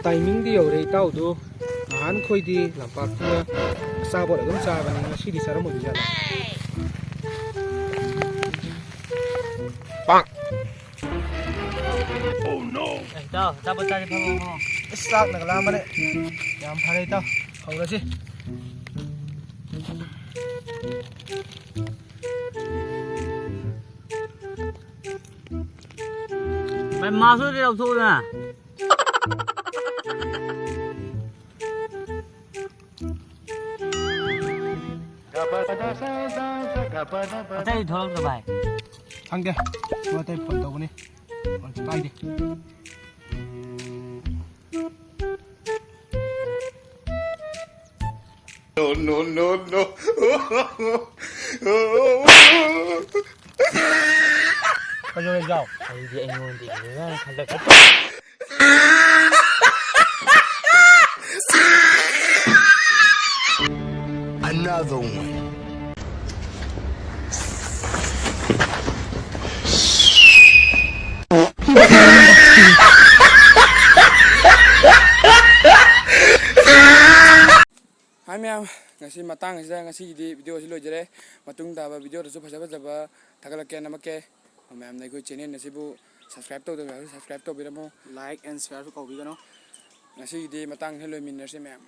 timing di yore tau do han khoi di lampak na sa bo dum sa ba ni si di sara mo di jala bang oh no tao ta ba ta di pha mo sak na la ma ne yam phare tao khau ra si mày mà số đi đâu thôi nè tay thôi rồi bài thằng kia mua tay phần tàu này còn tay đi no no no có vô lên dầu thì anh ngồi thì nữa thành được another one hai mẹ ngasi matang ngasi di video si lo jere matung ta ba video su phasa phasa ba thakala ke namake ma'am nai ko channel na sibu subscribe to subscribe to biramo like and share su ko bi gano ngasi di matang hello min na se ma'am